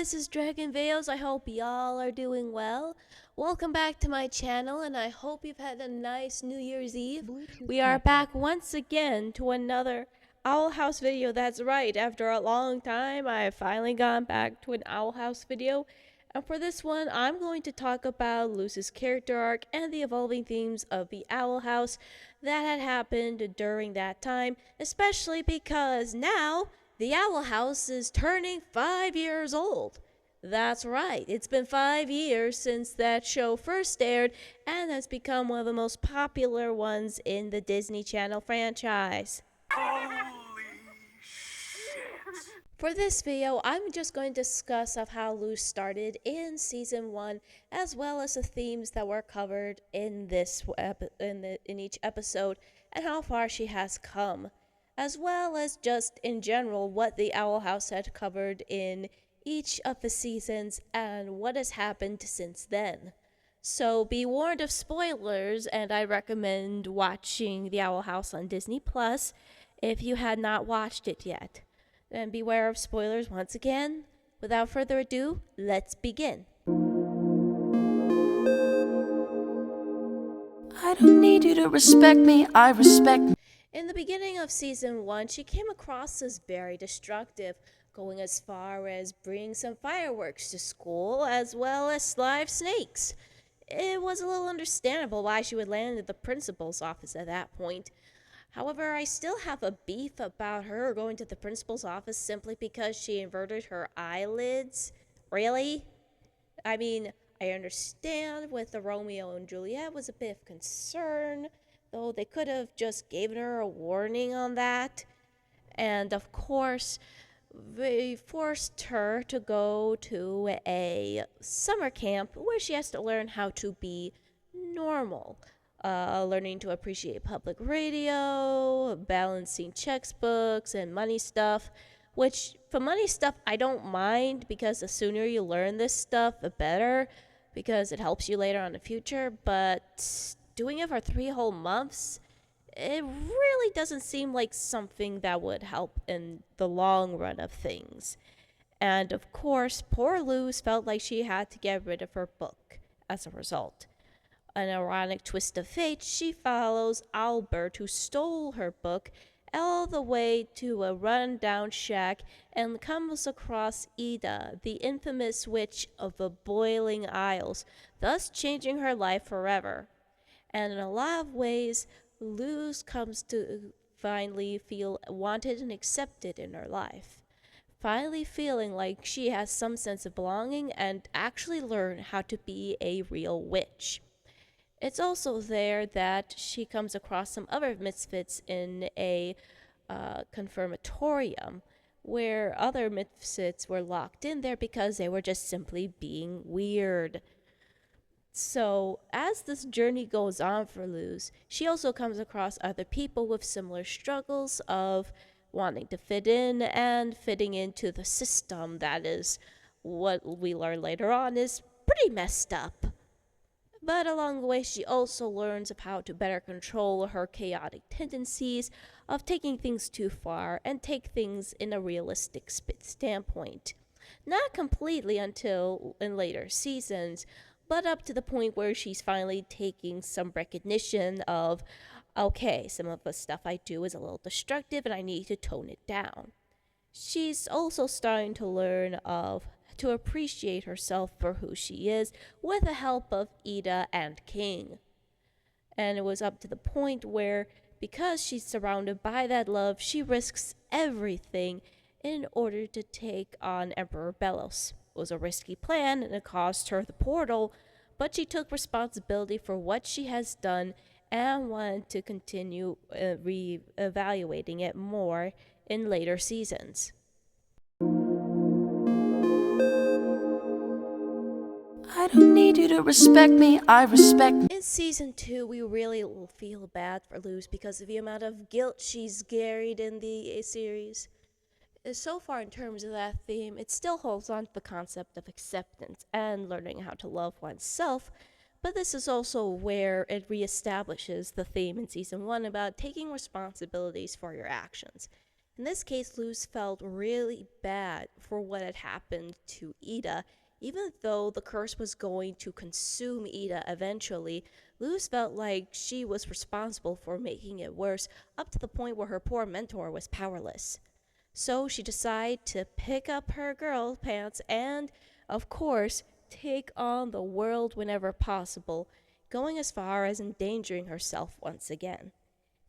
this is Dragon Veils. I hope y'all are doing well. Welcome back to my channel, and I hope you've had a nice New Year's Eve. We are back once again to another Owl House video. That's right, after a long time, I have finally gone back to an Owl House video. And for this one, I'm going to talk about Luz's character arc and the evolving themes of the Owl House that had happened during that time, especially because now the Owl House is turning 5 years old. That's right, it's been 5 years since that show first aired and has become one of the most popular ones in the Disney Channel franchise. Holy shit. For this video, I'm just going to discuss of how Luz started in Season 1, as well as the themes that were covered in each episode, and how far she has come, as well as just in general what the Owl House had covered in each of the seasons and what has happened since then. So be warned of spoilers, and I recommend watching the Owl House on Disney Plus if you had not watched it yet. And beware of spoilers once again. Without further ado, let's begin. I don't need you to respect me, I respect. In the beginning of Season 1, she came across as very destructive, going as far as bringing some fireworks to school, as well as live snakes. It was a little understandable why she would land at the principal's office at that point. However, I still have a beef about her going to the principal's office simply because she inverted her eyelids. Really? I mean, I understand with the Romeo and Juliet was a bit of concern, though they could have just given her a warning on that. And of course, they forced her to go to a summer camp where she has to learn how to be normal. Learning to appreciate public radio, balancing textbooks and money stuff, which for money stuff I don't mind because the sooner you learn this stuff, the better, because it helps you later on in the future, but doing it for 3 whole months, it really doesn't seem like something that would help in the long run of things. And of course, poor Luz felt like she had to get rid of her book as a result. An ironic twist of fate, she follows Albert, who stole her book, all the way to a run-down shack and comes across Ida, the infamous witch of the Boiling Isles, thus changing her life forever. And in a lot of ways, Luz comes to finally feel wanted and accepted in her life, finally feeling like she has some sense of belonging and actually learn how to be a real witch. It's also there that she comes across some other misfits in a confirmatorium, where other misfits were locked in there because they were just simply being weird. So, as this journey goes on for Luz, she also comes across other people with similar struggles of wanting to fit in and fitting into the system that is, what we learn later on, is pretty messed up. But along the way, she also learns of how to better control her chaotic tendencies of taking things too far and take things in a realistic standpoint. Not completely until in later seasons, but up to the point where she's finally taking some recognition of, okay, some of the stuff I do is a little destructive and I need to tone it down. She's also starting to learn to appreciate herself for who she is with the help of Ida and King. And it was up to the point where, because she's surrounded by that love, she risks everything in order to take on Emperor Belos. It was a risky plan and it cost her the portal, but she took responsibility for what she has done and wanted to continue re-evaluating it more in later seasons. I don't need you to respect me, I respect. In Season 2, we really feel bad for Luz because of the amount of guilt she's carried in the series. So far, in terms of that theme, it still holds on to the concept of acceptance and learning how to love oneself, but this is also where it reestablishes the theme in Season 1 about taking responsibilities for your actions. In this case, Luz felt really bad for what had happened to Ida. Even though the curse was going to consume Ida eventually, Luz felt like she was responsible for making it worse, up to the point where her poor mentor was powerless. So she decided to pick up her girl pants and, of course, take on the world whenever possible, going as far as endangering herself once again.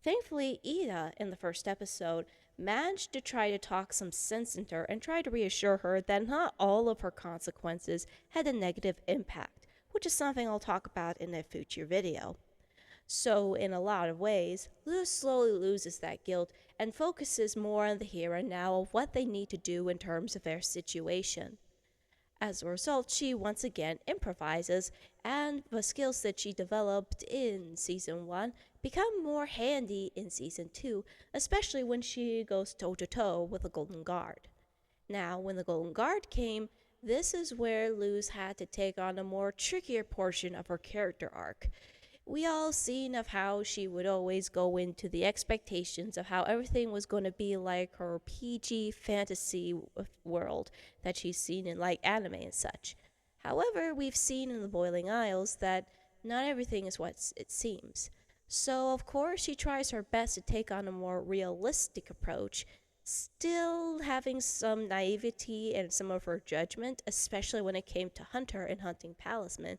Thankfully, Ida, in the first episode, managed to try to talk some sense into her and try to reassure her that not all of her consequences had a negative impact, which is something I'll talk about in a future video. So, in a lot of ways, Luz slowly loses that guilt and focuses more on the here and now of what they need to do in terms of their situation. As a result, she once again improvises, and the skills that she developed in season 1 become more handy in season 2, especially when she goes toe to toe with the Golden Guard. Now, when the Golden Guard came, this is where Luz had to take on a more trickier portion of her character arc. We all seen of how she would always go into the expectations of how everything was going to be like her PG fantasy world that she's seen in like anime and such. However, we've seen in the Boiling Isles that not everything is what it seems. So, of course, she tries her best to take on a more realistic approach, still having some naivety and some of her judgment, especially when it came to Hunter and hunting Palisman.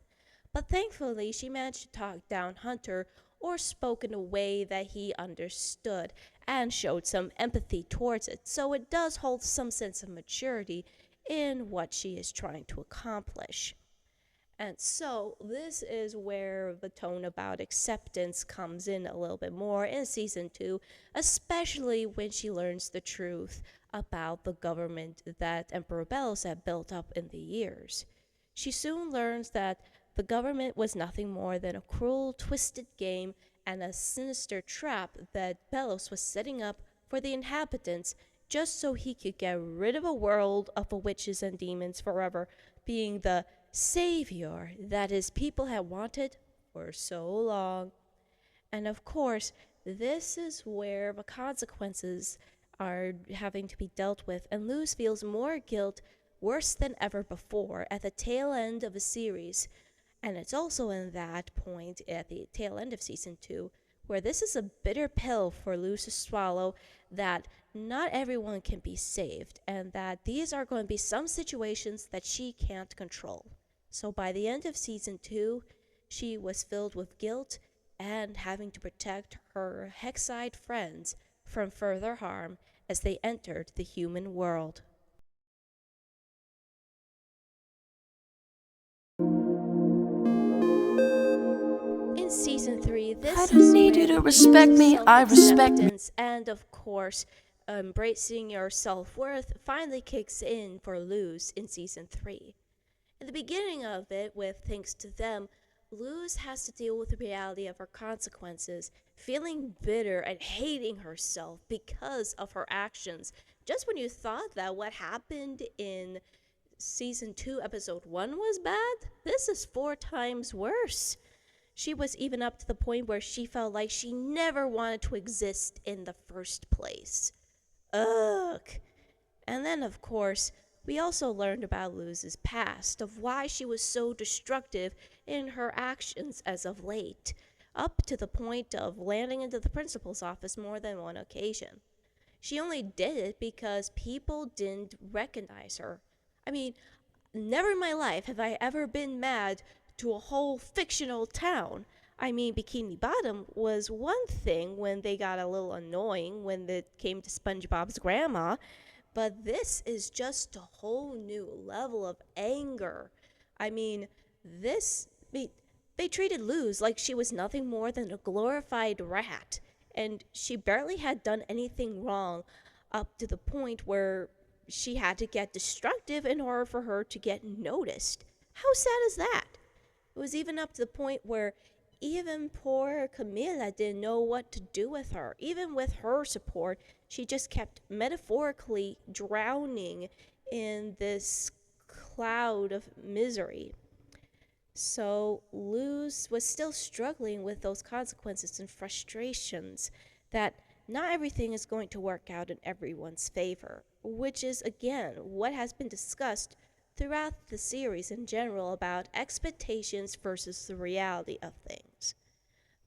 But thankfully, she managed to talk down Hunter or spoke in a way that he understood and showed some empathy towards it. So it does hold some sense of maturity in what she is trying to accomplish. And so this is where the tone about acceptance comes in a little bit more in season 2, especially when she learns the truth about the government that Emperor Bellos had built up in the years. She soon learns that the government was nothing more than a cruel, twisted game and a sinister trap that Bellos was setting up for the inhabitants just so he could get rid of a world of the witches and demons forever, being the savior that his people had wanted for so long. And of course, this is where the consequences are having to be dealt with, and Luz feels more guilt worse than ever before at the tail end of the series. And it's also in that point at the tail end of season 2 where this is a bitter pill for Luz to swallow, that not everyone can be saved, and that these are going to be some situations that she can't control. So by the end of season 2, she was filled with guilt and having to protect her Hexide friends from further harm as they entered the human world. In season 3, this I is don't need where you to the respect themes me, of I respect me. self-acceptance and, of course, embracing your self-worth finally kicks in for Luz in season 3. In the beginning of it, with thanks to them, Luz has to deal with the reality of her consequences, feeling bitter and hating herself because of her actions. Just when you thought that what happened in season 2, episode 1 was bad, this is 4 times worse. She was even up to the point where she felt like she never wanted to exist in the first place. Ugh. And then, of course, we also learned about Luz's past, of why she was so destructive in her actions as of late, up to the point of landing into the principal's office more than one occasion. She only did it because people didn't recognize her. I mean, never in my life have I ever been mad to a whole fictional town. I mean, Bikini Bottom was one thing when they got a little annoying when it came to SpongeBob's grandma, but this is just a whole new level of anger. I mean, they treated Luz like she was nothing more than a glorified rat, and she barely had done anything wrong up to the point where she had to get destructive in order for her to get noticed. How sad is that? It was even up to the point where even poor Camilla didn't know what to do with her. Even with her support, she just kept metaphorically drowning in this cloud of misery. So Luz was still struggling with those consequences and frustrations that not everything is going to work out in everyone's favor, which is again what has been discussed throughout the series in general about expectations versus the reality of things.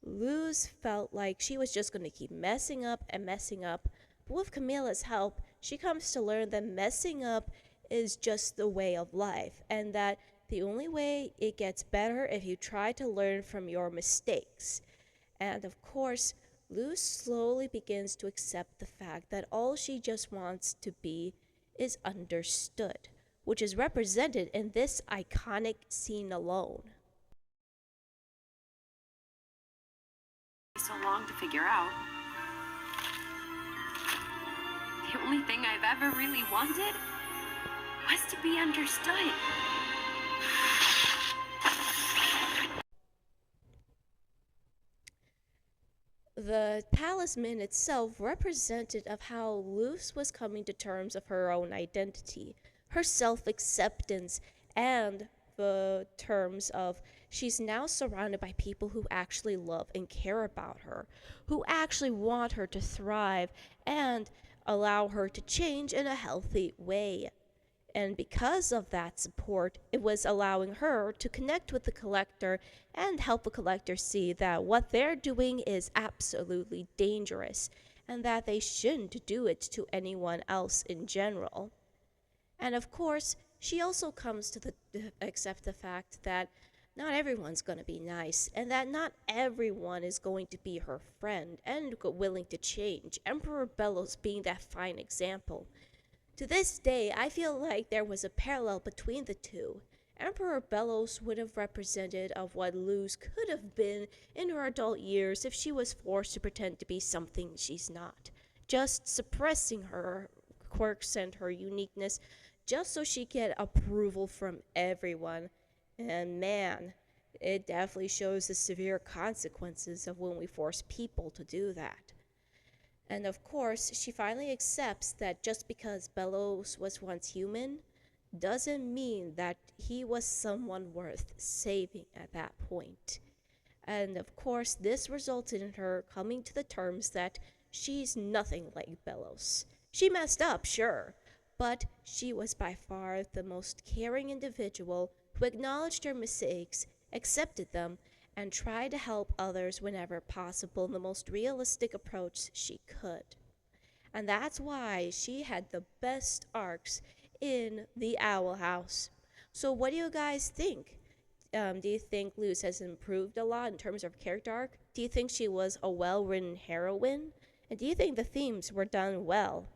Luz felt like she was just going to keep messing up and messing up, but with Camilla's help, she comes to learn that messing up is just the way of life, and that the only way it gets better if you try to learn from your mistakes. And of course, Luz slowly begins to accept the fact that all she just wants to be is understood, which is represented in this iconic scene alone. So long to figure out. The only thing I've ever really wanted was to be understood. The talisman itself represented of how Luz was coming to terms of her own identity, her self-acceptance, and the terms of she's now surrounded by people who actually love and care about her, who actually want her to thrive and allow her to change in a healthy way. And because of that support, it was allowing her to connect with the collector and help the collector see that what they're doing is absolutely dangerous and that they shouldn't do it to anyone else in general. And of course, she also comes to accept the fact that not everyone's going to be nice and that not everyone is going to be her friend and willing to change. Emperor Bellows being that fine example. To this day, I feel like there was a parallel between the two. Emperor Bellows would have represented of what Luz could have been in her adult years if she was forced to pretend to be something she's not, just suppressing her quirks and her uniqueness just so she get approval from everyone. And man, it definitely shows the severe consequences of when we force people to do that. And of course, she finally accepts that just because Bellows was once human doesn't mean that he was someone worth saving at that point. And of course, this resulted in her coming to the terms that she's nothing like Bellows. She messed up, sure, but she was by far the most caring individual who acknowledged her mistakes, accepted them, and try to help others whenever possible in the most realistic approach she could. And that's why she had the best arcs in the Owl House. So what do you guys think? Do you think Luz has improved a lot in terms of character arc? Do you think she was a well-written heroine? And do you think the themes were done well?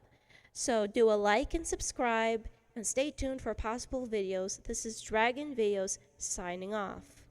So do a like and subscribe, and stay tuned for possible videos. This is Dragon Videos signing off.